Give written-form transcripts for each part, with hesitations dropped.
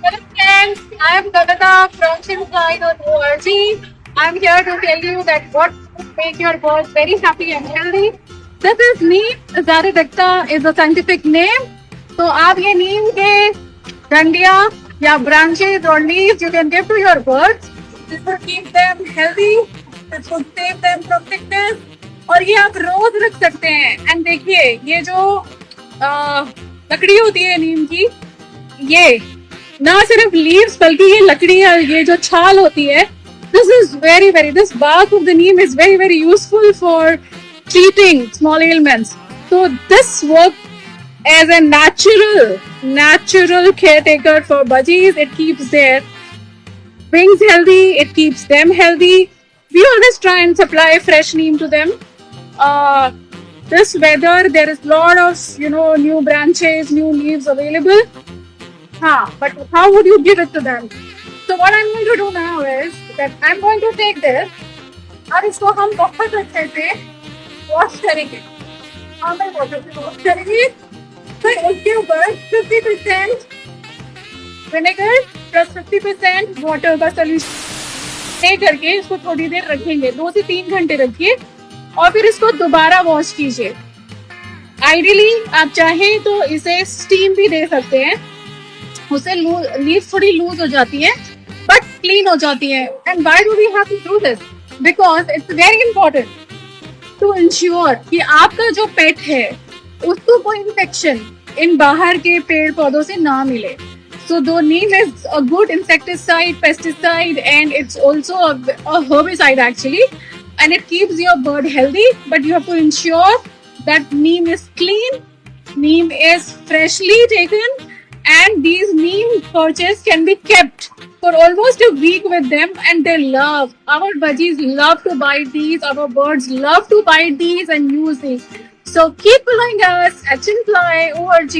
Hello friends, I am Kavita from Shinfly.org. I am here to tell you that what will make your birds very happy and healthy. This is Neem. Zaradacta is a scientific name. So आप ये नीम के डंडियाँ या branches or leaves you can give to your birds. This will keep them healthy. This will save them from sickness. और ये आप रोज रख सकते हैं. एंड देखिए ये जो लकड़ी होती है नीम की, ये ना सिर्फ लीव्स बल्कि ये लकड़ी और ये जो छाल होती है, this bark of the neem is very useful for treating small ailments. So this work as a natural caretaker for budgies. It keeps their wings healthy, it keeps them healthy. We always try and supply fresh neem to them. This weather there is lot of new branches, new leaves available. But how would you give it to them? So what I'm going to do now is that I'm going to take this और इसको हम बहुत अच्छे से wash करेंगे. मैं water से wash करेंगे. तो इसके ऊपर 50% विनेगर प्लस 50% वाटर का सोल्यूशन ले करके इसको थोड़ी देर रखेंगे. 2 से 3 घंटे रखिए और फिर इसको दोबारा वॉश कीजिए. आइडियली आप चाहें तो इसे स्टीम भी दे सकते हैं. उससे लीव्स थोड़ी लूज हो जाती है बट क्लीन हो जाती है. And why do we have to do this? Because it's very important to ensure कि आपका जो पेट है उसको कोई इन्फेक्शन इन बाहर के पेड़ पौधों से ना मिले. So the neem is a good insecticide, pesticide, and it's also a herbicide actually, and it keeps your bird healthy. But you have to ensure that neem is clean, neem is freshly taken, and these neem perches can be kept for almost a week with them, and they love. Our budgies love to bite these. Our birds love to bite these and use these. So keep following us at Shinfly.org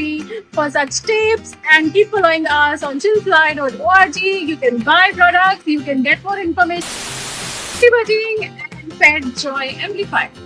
for such tips, and keep following us on Shinfly.org. You can buy products, you can get more information. Keep budging and pet joy amplified.